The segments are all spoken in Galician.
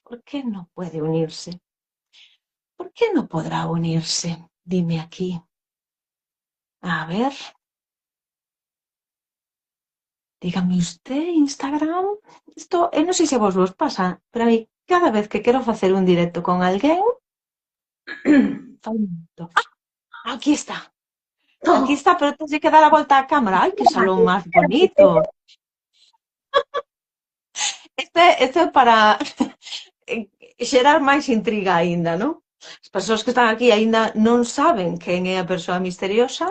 ¿Por qué no puede unirse? ¿Por qué no podrá unirse? Dime aquí. A ver, dígame usted, Instagram. Isto, non sei se a vos pasa, pero a mí cada vez que quero facer un directo con alguén, fai un minuto. Ah, aquí está. Aquí está, pero tens que dar a volta á cámara. Ai, que salón máis bonito. Este é para xerar máis intriga aínda, non? As persoas que están aquí aínda non saben quen é a persoa misteriosa.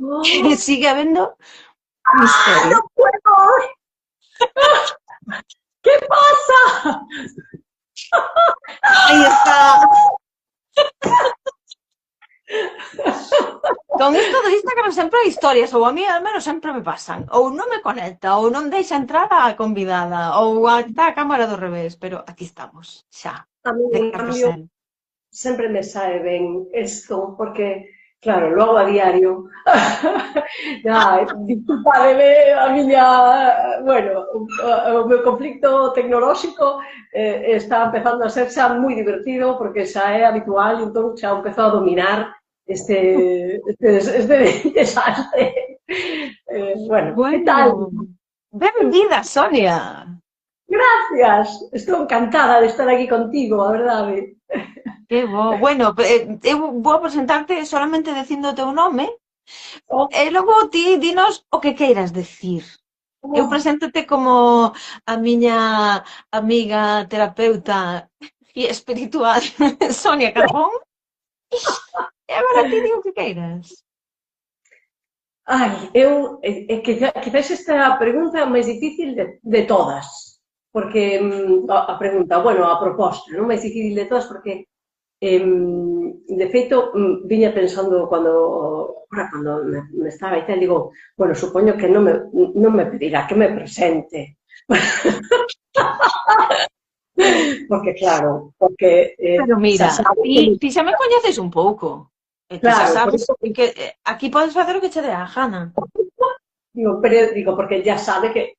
¡Oh! Sigue habendo ¡Ah, misterio. no puedo! ¿Qué pasa? Aí está. Con isto do Instagram sempre hai historias, ou a mí al menos sempre me pasan. Ou non me conecta, ou non deixa entrar a convidada, ou está a cámara do revés, pero aquí estamos, xa, A mí, de en cambio, carrusel. siempre me sabe ben esto, porque, claro, lo hago a diario. Disculpademe a miña, bueno, o meu conflicto tecnolóxico está empezando a ser xa moi divertido, porque xa é habitual, entón xa empezo a dominar este desastre. Bueno, que tal? Bueno, benvida, Sonia. Gracias, estou encantada de estar aquí contigo, a verdade. Que bo. Bueno, eu vou presentarte solamente dicindo o teu nome, Oh, e logo ti dinos o que queiras decir. Eu oh. preséntate como a miña amiga terapeuta e espiritual Sonia Carbón, e agora ti di o que queiras. Ai, que quizás esta pregunta é a máis difícil de todas, porque a pregunta, bueno, a proposta, non máis difícil de todas, porque de feito viña pensando cando me estaba e tal, digo, bueno, supoño que non me pedirá que me presente, porque claro, porque Pero xa mira, sabe ti, que, ti xa me coñeces un pouco. E ti xa claro, por sabes iso que aquí podes facer o que che dé a gana. digo, pero digo, porque ya sabe que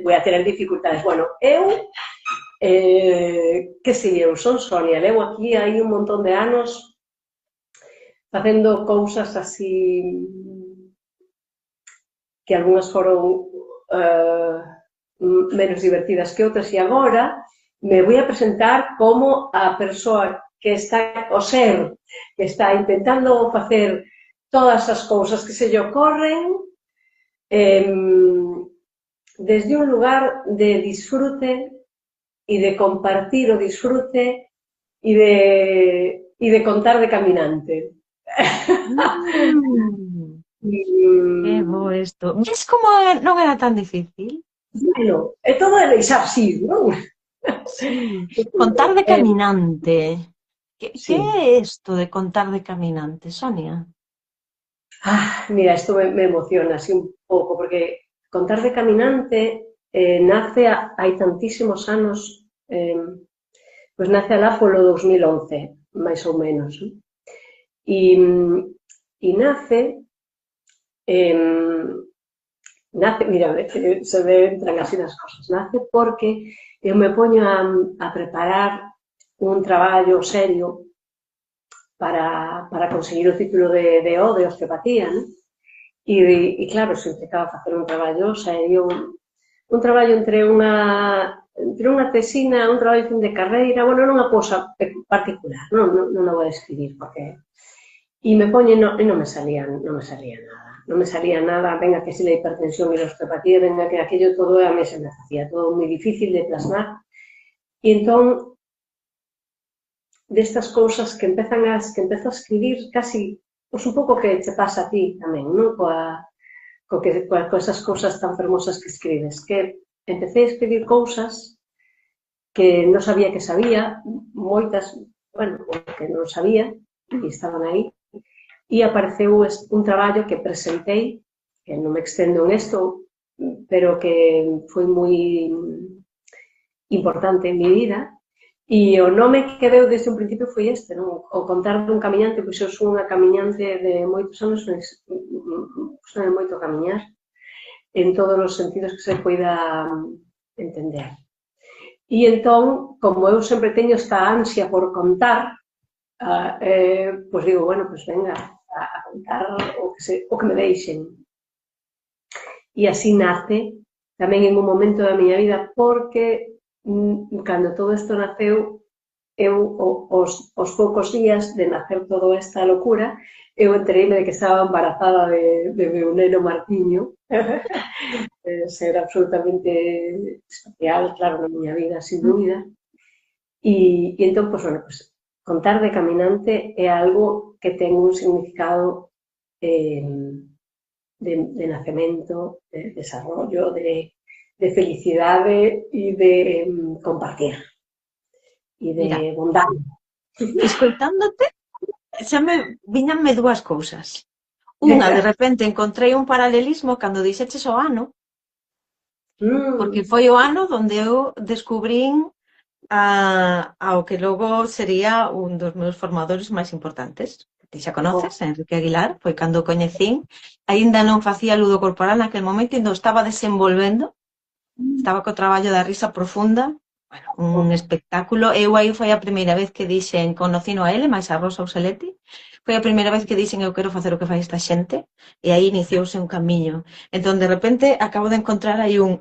voy a tener dificultades. Bueno, que si eu son Sonia, levo aquí hai un montón de anos facendo cousas así que algunhas foron eh, menos divertidas que outras e agora me voy a presentar como a persoa que está, o ser, que está intentando facer todas as cousas que se lle ocorren eh, desde un lugar de disfrute y de compartir o disfrute y de contar de caminante. Mm, que bo Y, isto. Ves como non era tan difícil? bueno, é todo de deixar así, non? Sí, contar de Eh, caminante. ¿Qué sí. es esto de contar de caminante, Sonia? Mira, esto me emociona así un pouco, porque contar de caminante nace hai tantísimos anos, pois nace alá polo 2011, máis ou menos. E, e nace eh, mira, se ve, entran así as cosas, nace porque eu me poño a preparar un traballo serio para conseguir o título de O de osteopatía, ¿no? E claro, se implicaba facer un traballo serio, un traballo entre unha tesina, un traballo fin de carreira, bueno, non unha cousa particular, non a vou describir, porque e me poñen, e non me salía nada. Non me salía nada, venga que si la hipertensión e la osteopatía, venga que aquello todo a mí se me facía todo moi difícil de plasmar. E entón, destas cousas que empezo a escribir casi, pois un pouco que che pasa a ti tamén, non? Coas cousas tan fermosas que escribes, que empecé a escribir cousas que non sabía que sabía, moitas, bueno, que non sabía, e estaban aí, e apareceu un traballo que presentei, que non me extendo en isto, pero que foi moi importante en mi vida, e o nome que veu desde un principio foi este, non? O contar dun camiñante, pois eu sou unha camiñante de moitos anos, son moito camiñar, en todos os sentidos que se poida entender. E entón, como eu sempre teño esta ansia por contar, pois digo, bueno, pois venga, a contar o que me deixen. E así nace tamén en un momento da miña vida, porque cando todo isto naceu, eu, os poucos días de nacer toda esta locura, eu entereime de que estaba embarazada de meu neno Martiño, ser absolutamente especial, claro, na miña vida, sin dúbida. E entón, pois, bueno, pois, contar de caminante é algo que ten un significado de nacemento, de desarrollo, de felicidade e de compartir e de Mira, bondade. escoitándote, xa me viñanme dúas cousas. Unha, de repente, encontrei un paralelismo cando dixeches o ano, porque foi o ano onde eu descubrín ao que logo sería un dos meus formadores máis importantes. Ti xa conoces, Enrique Aguilar, foi cando o coñecín. Aínda non facía ludo corporal naquel momento, ainda o estaba desenvolvendo. Estaba co traballo da risa profunda, bueno, un espectáculo. Eu aí foi a primeira vez que dixen, conocino a ele, máis a Rosa Useleti, foi a primeira vez que dixen eu quero facer o que fai esta xente, e aí iniciouse un camiño. Entón, de repente, acabo de encontrar aí un,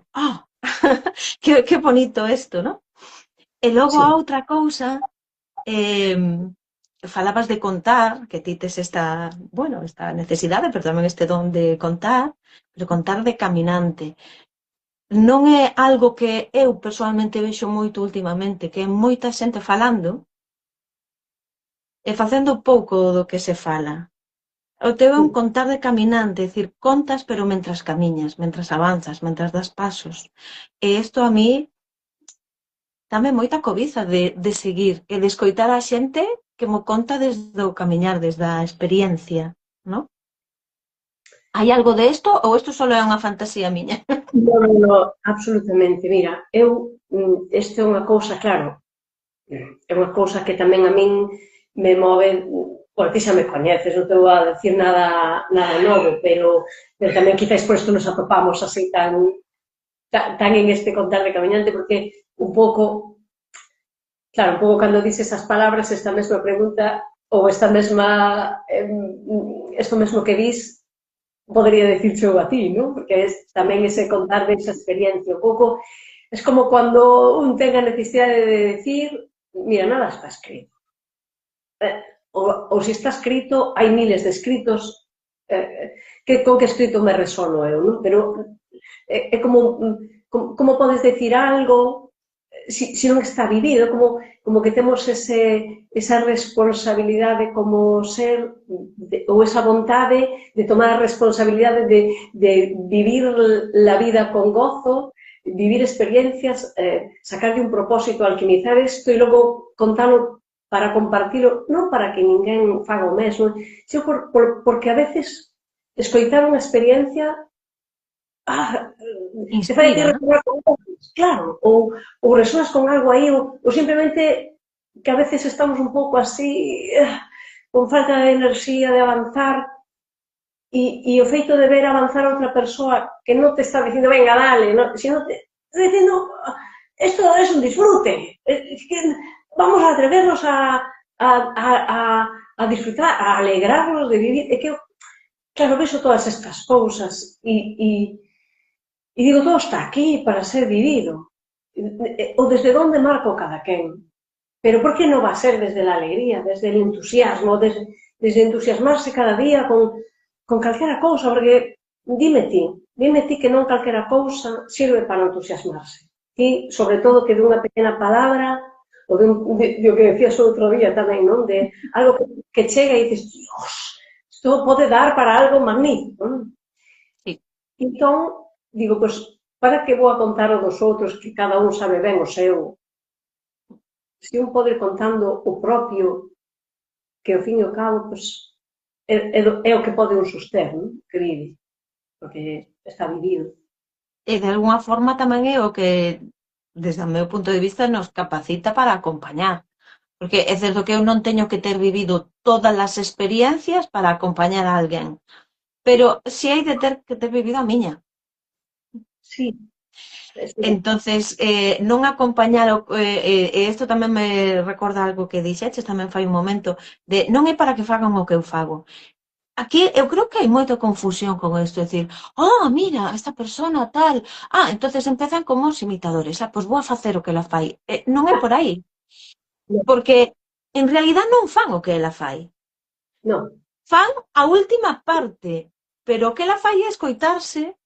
que bonito isto, non? E logo a outra cousa, falabas de contar, que ti tes esta, bueno, esta necesidade, pero tamén este don de contar, pero contar de caminante. Non é algo que eu persoalmente vexo moito últimamente, que é moita xente falando e facendo pouco do que se fala. O teu é un contar de caminante, é dicir, contas pero mentras camiñas, mentras avanzas, mentras das pasos. E isto a mí dame moita cobiza de seguir e de escoitar a xente que mo conta desde o camiñar, desde a experiencia, non? Hai algo de isto ou isto só é unha fantasía miña? No, absolutamente. Mira, isto é unha cousa, claro, é unha cousa que tamén a min me move, bueno, ti xa me coñeces, non te vou a decir nada novo, pero tamén quizás por isto nos atopamos así tan en este contar de caminante, porque un pouco, claro, un pouco cando dices esas palabras, esta mesma pregunta, ou esta mesma, isto mesmo que dis, podría decirche eu a ti, non? Porque tamén ese contar desa experiencia, un pouco, es como cando un ten a necesidade de decir, mira, nada está escrito. Ou se está escrito, hai miles de escritos, con que escrito me resono eu, non? Pero é como podes decir algo se non está vivido, como que temos esa responsabilidade como ser, ou esa vontade de tomar a responsabilidade de vivir a vida con gozo, vivir experiencias, sacarle un propósito, alquimizar isto e logo contalo para compartilo, non para que ninguén faga o mesmo, sino porque a veces escoitar unha experiencia se fai que resonar con algo, claro, ou resonas con algo aí, ou simplemente que a veces estamos un pouco así, con falta de enerxía de avanzar, e o feito de ver avanzar a outra persoa que non te está dicindo, venga, dale, sino te está dicindo, isto é un disfrute, vamos a atrevernos a disfrutar, a alegrarnos de vivir, é que, claro, vexo todas estas cousas, e digo, todo está aquí para ser vivido. O desde onde marco cada quen. Pero por que non va a ser desde a alegría, desde o entusiasmo, desde entusiasmarse cada día con calquera cousa, porque dime ti que non calquera cousa sirve para entusiasmarse. Ti, sobre todo, que dunha pequena palabra, ou do que decías outro día tamén, non? De algo que chega e dices, Dios, isto pode dar para algo magnífico, non? Sí. Entón, digo, pois, para que vou a contar o dos outros, que cada un sabe ben o seu, se un pode ir contando o propio, que ao fin e ao cabo, pois, é o que pode un soster, non? Que vive, porque está vivido. E de alguna forma tamén é o que, desde o meu punto de vista, nos capacita para acompañar. Porque é certo que eu non teño que ter vivido todas as experiencias para acompañar a alguén. Pero si hai de ter que ter vivido a miña. Sí. Sí. Entonces, non acompañar, isto tamén me recorda algo que dixeches tamén fai un momento, de non é para que fagan o que eu fago. Aquí eu creo que hai moita confusión con isto, é dicir, mira, esta persona tal, entonces empezan como os imitadores, pois vou a facer o que ela fai. Non é por aí, porque en realidad non fan o que ela fai. No, Fan a última parte, pero o que ela fai é escoitarse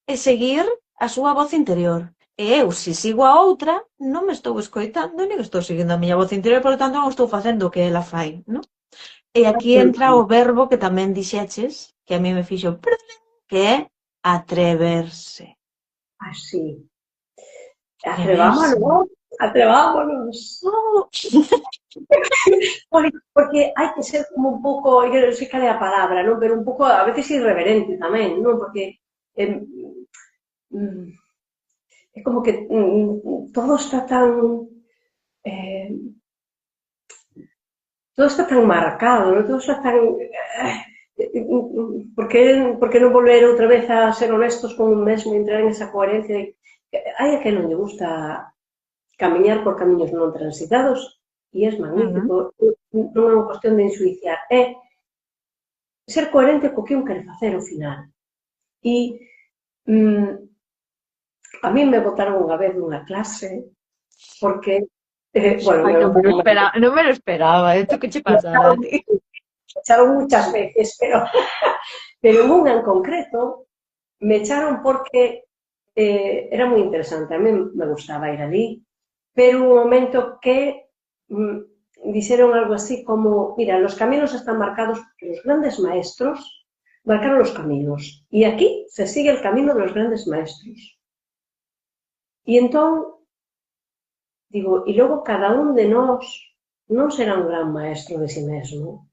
e seguir a súa voz interior. E eu, se sigo a outra, non me estou escoitando, nin estou seguindo a miña voz interior, por lo tanto non estou facendo o que ela fai, non? E aquí entra o verbo que tamén dixeches, que a mí me fixo, que é atreverse. así. Atreverse. Atrevámonos, atrevámonos. Oh. Porque hai que ser como un pouco, eu non sei cal é a palabra, non? Pero un pouco, a veces, irreverente tamén, non? Porque é como que todo está tan... Eh, todo está tan marcado, non? Todo está tan... Por que non volver outra vez a ser honestos con un mesmo e entrar en esa coherencia de... Hai a que non lle gusta camiñar por camiños non transitados e é magnífico. Non é unha cuestión de ensuiciar, é ser coherente co que un quere facer ao final. E a mí me botaron unha vez nunha clase porque, bueno, Ai, non me lo esperaba. Isto que che pasaba a ti? echaron muchas veces, pero en unha en concreto me echaron porque era moi interesante, a mí me gustaba ir ali, pero un momento que dixeron algo así como, mira, los caminos están marcados porque los grandes maestros marcaron los caminos, y aquí se sigue el camino de los grandes maestros. E entón, digo, e logo cada un de nós non será un gran maestro de si mesmo.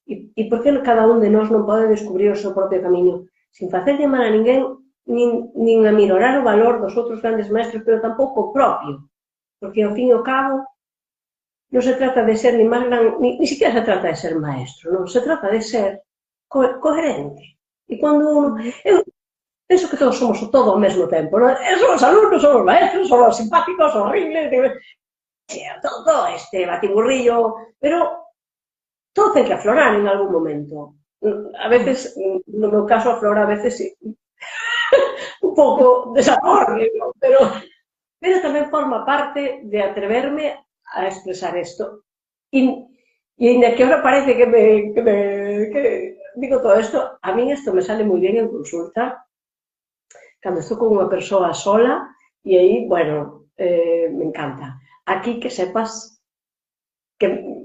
E por que cada un de nós non pode descubrir o seu propio camiño sin facerlle mal a ninguén, nin a minorar o valor dos outros grandes maestros, pero tampouco o propio, porque ao fin e ao cabo non se trata de ser ni máis gran, ni siquiera se trata de ser maestro, non, se trata de ser coherente. E cando uno... Eu penso que todos somos todo ao mesmo tempo, non? Somos alumnos, somos maestros, somos simpáticos, horribles, todo este batimurrillo, pero todo ten que aflorar en algún momento. A veces, no meu caso, aflora a veces un pouco desacorde, ¿no? Pero tamén forma parte de atreverme a expresar isto. E ainda que ahora parece que digo todo isto, a mí isto me sale moi bien en consulta, cando estou con unha persoa sola, e aí, bueno, me encanta. Aquí que sepas que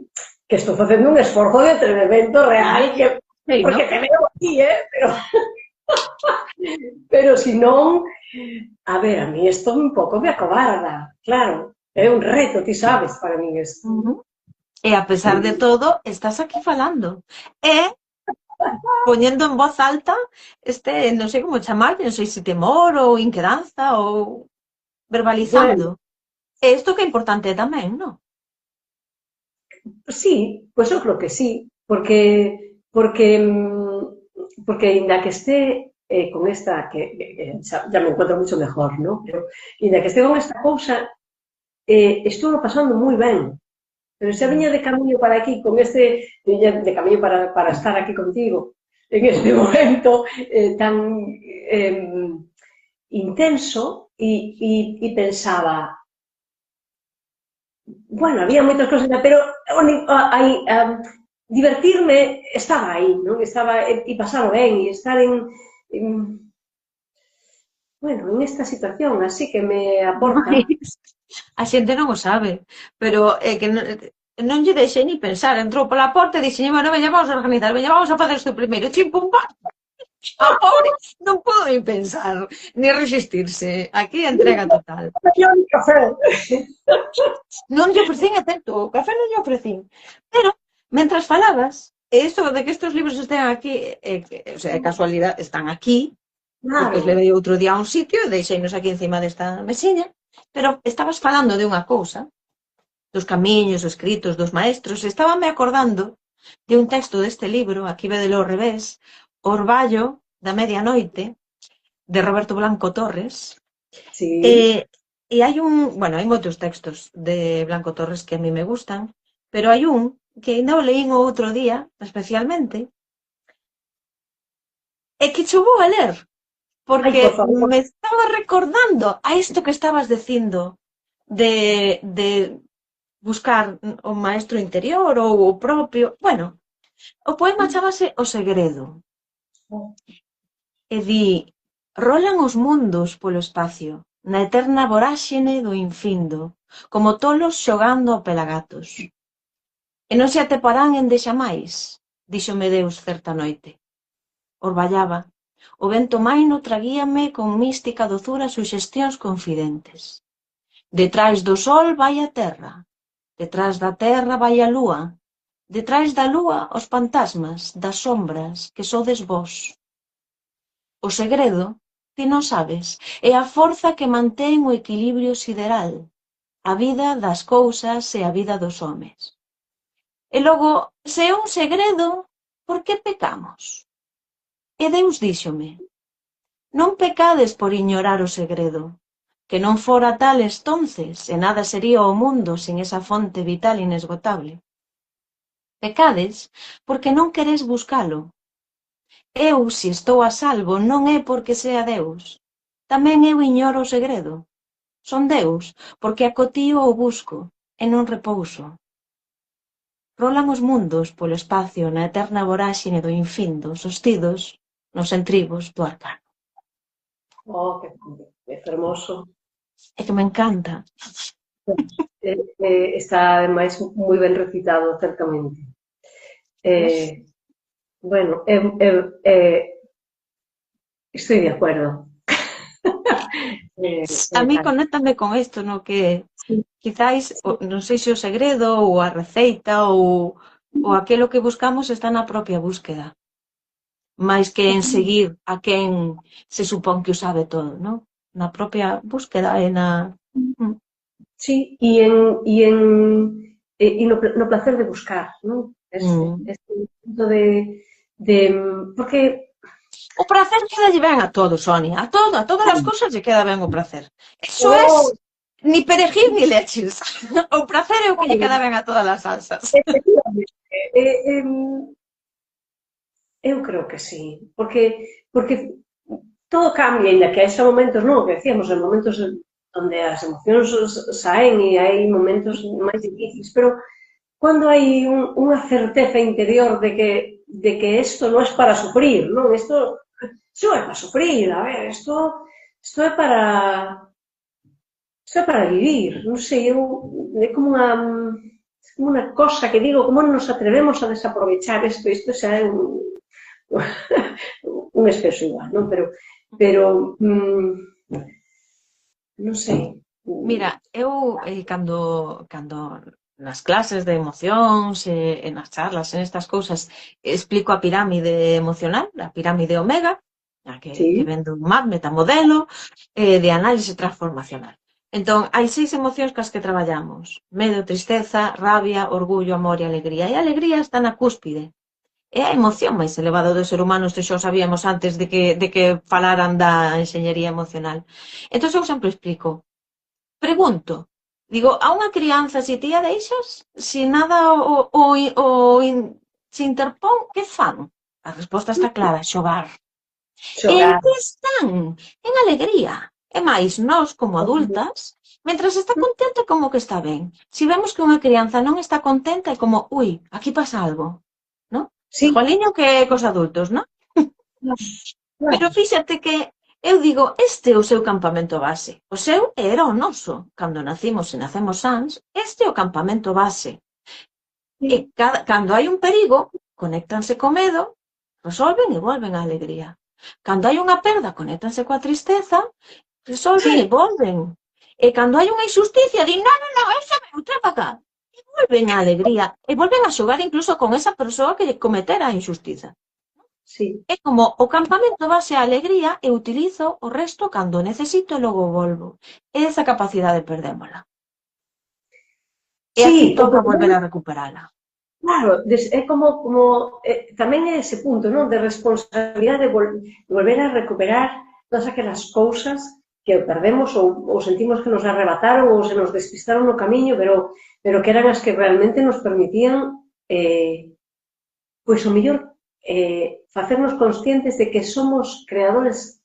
estou facendo un esforzo de atrevemento real, porque te veo aquí, pero si non, a ver, a mí isto un pouco me acobarda, claro, é un reto, ti sabes, para mí isto. E a pesar de todo, estás aquí falando. Poñendo en voz alta non sei como chamar, non sei se temor ou inquedanza ou verbalizando. E isto que é importante tamén, non? Sí, pois eu creo que sí, porque ainda que esté con esta, que ya me encuentro mucho mejor, ¿no? Pero ainda que esté con esta cousa, estou pasando moi ben. Pero se viña de camiño para aquí, viña de camiño para estar aquí contigo, en este momento tan intenso, e pensaba, bueno, había moitas cosas, pero divertirme estaba aí, non? Estaba, e pasaba ben, e estar bueno, en esta situación, así que me aporta. A xente non o sabe, pero é que non lle deixei ni pensar, entrou pola porta e dixen, bueno, veña, vamos a organizar, veña, vamos a facer isto primeiro, chim, pum, pam. A pobre non podo ni pensar, ni resistirse. Aquí entrega total. Non lle ofrecín, atento, o café non lle ofrecín. Pero, mentras falabas, isto de que estes libros estén aquí, o sea, casualidade, están aquí, porque os levei outro día a un sitio e deixeinos aquí encima desta mesiña, pero estabas falando de unha cousa, dos camiños, os escritos, dos maestros, estábame acordando de un texto deste libro, aquí vedelo ao revés, Orballo da medianoite, de Roberto Blanco Torres, Sí. E hai hai moitos textos de Blanco Torres que a mí me gustan, pero hai un que ainda o leín o outro día, especialmente, e que cho vou a ler, Ay, porque por favor. me estaba recordando a isto que estabas dicindo de buscar o maestro interior ou o propio. Bueno, o poema chamase O Segredo e di: rolan os mundos polo espacio, na eterna voráxene do infindo, como tolos xogando ao pelagatos. E non se ateparán endexamais, díxome Deus certa noite. Orballaba. O vento maino traguíame con mística dozura suxestións confidentes. Detrás do sol vai a terra, detrás da terra vai a lúa, detrás da lúa os fantasmas das sombras que sodes vós. O segredo, ti non sabes, é a forza que mantén o equilibrio sideral, a vida das cousas e a vida dos homes. E logo, se é un segredo, por que pecamos? E Deus díxome: non pecades por ignorar o segredo, que non fora tal estonces, e nada sería o mundo sin esa fonte vital inesgotable. Pecades porque non queres buscalo. Eu, se estou a salvo, non é porque sea Deus. Tamén eu ignoro o segredo. Son Deus, porque acotío o busco, e non repouso. Rolan os mundos polo espacio na eterna voráxine do infindo, sostidos nos entribos do arcano. Oh, qué hermoso. É que me encanta. Está ademais moi ben recitado, certamente. Ves? Bueno, estoy de acuerdo. A mí Tal. conéctame con isto, no que Sí, quizáis, sí. non sei se o segredo ou a receita ou aquilo que buscamos está na propia búsqueda, máis que en seguir a quen se supón que o sabe todo, non? Na propia búsqueda e na... Mm, Sí, y no placer de buscar, ¿no? mm. Este punto de porque O pracer queda ben a todo, Sonia, a todas as cousas lle queda ben o pracer. Eso es oh, ni perejil ni leches. O pracer é o que lle queda ben a todas as salsas. efectivamente, eh, em, eu creo que sí, porque todo cambia, ainda que haxa momentos, non, que decíamos, en momentos onde as emocións saen e hai momentos máis difíciles, pero cando hai unha certeza interior de que isto non é para sufrir, non? Isto é para sufrir, a ver, isto é para vivir, non sei, é como unha cosa que digo, como nos atrevemos a desaprovechar isto xa é un exceso igual, non? Pero non sei. Mira, eu cando nas clases de emocións e nas charlas, en estas cousas, explico a pirámide emocional, a pirámide Omega, que Sí, ven dun MAP, metamodelo, de análise transformacional. Entón, hai 6 emocións cas que traballamos: medo, tristeza, rabia, orgullo, amor e alegría. E a alegría está na cúspide. É a emoción máis elevada do ser humano, isto xa o sabíamos antes de que falaran da enxeñería emocional. Entón, eu sempre explico. Pregunto, digo, a unha crianza, se ti a deixas, se nada se interpón, que fan? A resposta está clara: xogar. E en xogar. que están? En alegría. E máis, nós, como adultas, mentras está contenta, como que está ben. Se vemos que unha crianza non está contenta, é como, ui, aquí pasa algo, non? Sí, Igualiño que cos adultos, non? claro, claro. Pero fíxate que eu digo, este é o seu campamento base. O seu era o noso. Cando nacimos e nacemos sans, este é o campamento base. E Sí, cando hai un perigo, conéctanse co medo, resolven e volven á alegría. Cando hai unha perda, conéctanse coa tristeza, resolven e sí, volven. E cando hai unha injusticia, din, non, non, non, esa é outra para cá. E volven á alegría. E volven a xogar incluso con esa persoa que lle cometera a injustiza. sí. É como o campamento base a alegría e utilizo o resto cando necesito e logo volvo. E esa capacidade perdémola. E aquí Sí, o toca volver problema, a recuperala. claro, é como tamén é ese punto, non? De responsabilidade de volver a recuperar todas aquelas cousas que perdemos ou sentimos que nos arrebataron ou se nos despistaron no camiño, pero que eran as que realmente nos permitían pois o mellor facernos conscientes de que somos creadores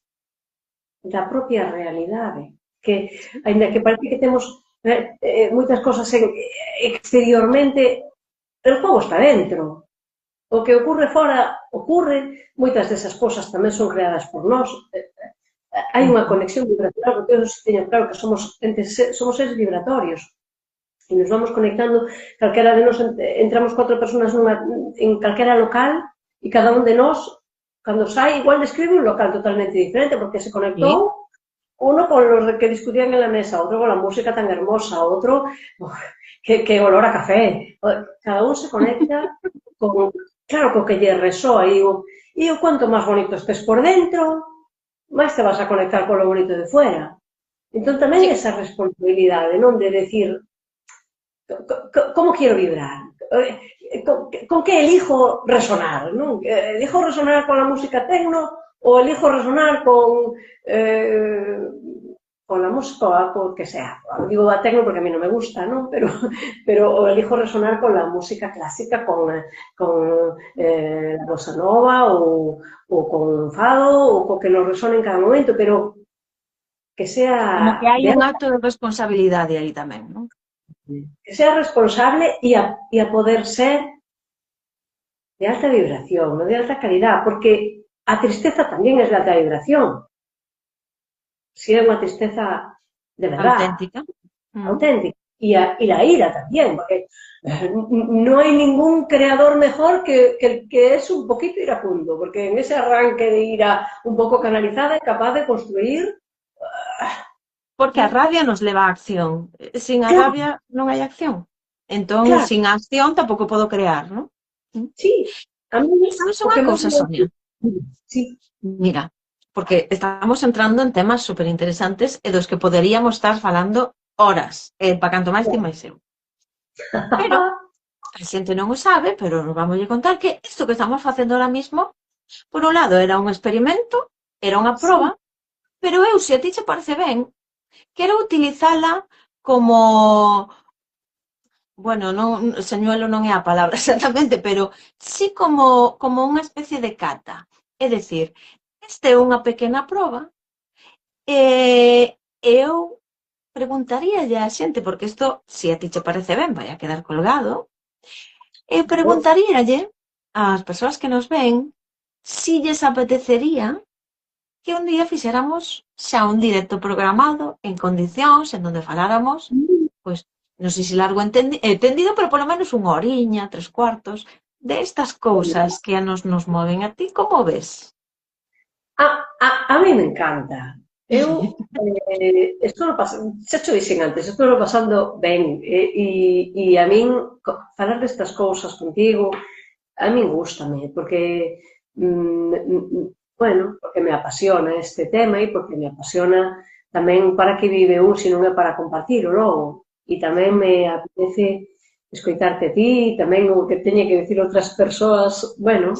da propia realidade, que, aínda que parece que temos moitas cosas exteriormente, el juego está dentro. O que ocurre fora, ocurre, moitas desas cosas tamén son creadas por nós. Hai unha conexión vibratorial, porque todos teñen claro que somos seres vibratorios e nos vamos conectando. Calquera de nós entramos 4 personas en calquera local e cada un de nós, cando sai, igual describe un local totalmente diferente porque se conectou uno con los que discutían en la mesa, otro con la música tan hermosa, otro que olor a café. Cada un se conecta con, claro, co que lle resoa e o cuanto máis bonito estés por dentro, máis te vas a conectar con lo bonito de fuera. Entón tamén esa responsabilidade, non de decir como quiero vibrar, con que elijo resonar, non? Elijo resonar con la música tecno o elijo resonar con la música, con que sea. Digo a tecno porque a mí no me gusta, ¿no? Pero elijo resonar con la música clásica, con la bossa nova o con fado o con que nos resone en cada momento, pero que sea... Como que hai un acto de responsabilidade aí tamén, non? Que sea responsable e a poder ser de alta vibración, no de alta calidad, porque a tristeza tamén é de alta vibración. Si é unha tristeza de verdad. Auténtica. Y la ira también, porque no hay ningún creador mejor que el que es un poquito iracundo, porque en ese arranque de ira un poco canalizada es capaz de construir... Porque a rabia nos leva a acción. Sin a rabia non hai acción. Entón, sin a acción tampouco podo crear, non? Sí. A mí, sabes unha cousa, Sonia? Sí. Mira, porque estamos entrando en temas superinteresantes e dos que poderíamos estar falando horas, para canto máis ti máis eu. Pero a xente non o sabe, pero nos vamos a contar que isto que estamos facendo ahora mismo, por un lado era un experimento, era unha proba, pero eu, se a ti che parece ben, quero utilizala como... Bueno, non, señuelo non é a palabra exactamente, pero sí como unha especie de cata. É dicir, esta é unha pequena proba e eu preguntaríalle a xente, porque isto, se a ti che parece ben, vai a quedar colgado, eu preguntaríalle ás persoas que nos ven si lles apetecería que un día fixéramos xa un directo programado en condicións en donde faláramos, pois, non sei se largo entendido, pero polo menos unha horiña, 3 cuartos, de estas cousas que a nos moven. A ti como ves? A mí me encanta. Eu estou xa cho dixen antes, estou pasando ben e a min falar destas cousas contigo a min gústame, porque bueno, porque me apasiona este tema e porque me apasiona tamén para que vive un, se non é para compartir o logo. E tamén me apetece escoitarte a ti, tamén o que teñe que decir outras persoas, bueno,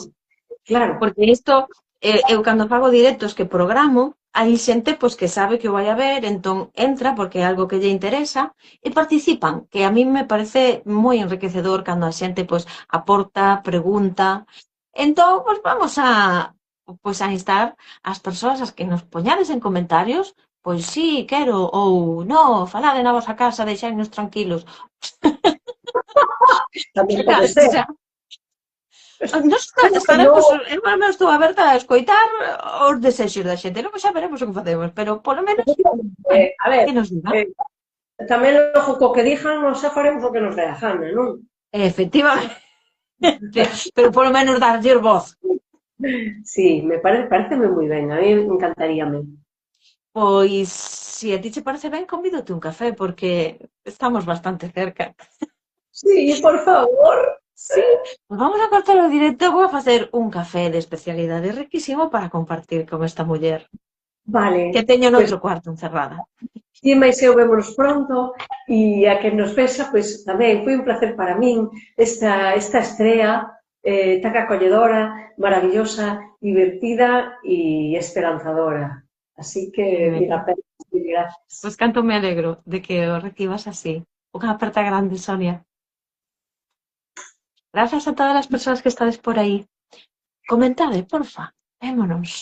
claro. Porque isto, eu cando fago directos que programo, hai xente pois que sabe que o vai a ver, entón entra porque é algo que lle interesa e participan, que a mí me parece moi enriquecedor cando a xente pois aporta, pregunta. Entón, pois vamos a instar as persoas as que nos poñades en comentarios, pois sí, quero, ou no, falade na vosa casa, deixáinos tranquilos. Tamén pode ser. Nos estaremos, eu estou aberta a escoitar os desexos da xente, logo xa veremos o que facemos, pero polo menos a ver, que nos diga. Tamén logo co que dixan nos xa faremos o que nos dé a gana, non? Efectivamente. Pero polo menos darlle voz. Sí, pareceme moi ben, a mí encantaríame. Pois, se a ti che parece ben, convídote un café, porque estamos bastante cerca. Sí, por favor. Sí, pues vamos a cortar o directo, vou a facer un café de especialidade riquísimo para compartir con esta muller. Vale. Que teño no outro cuarto encerrada. Ti máis eu vémonos pronto e a que nos vexa, pois tamén foi un placer para min esta estrea tan acolledora, maravillosa, divertida e esperanzadora. Así que, mira, Mil gracias. Pois canto me alegro de que o recibas así. Unha aperta grande, Sonia. Grazas a todas as persoas que estades por aí. Comentade, porfa. Vémonos.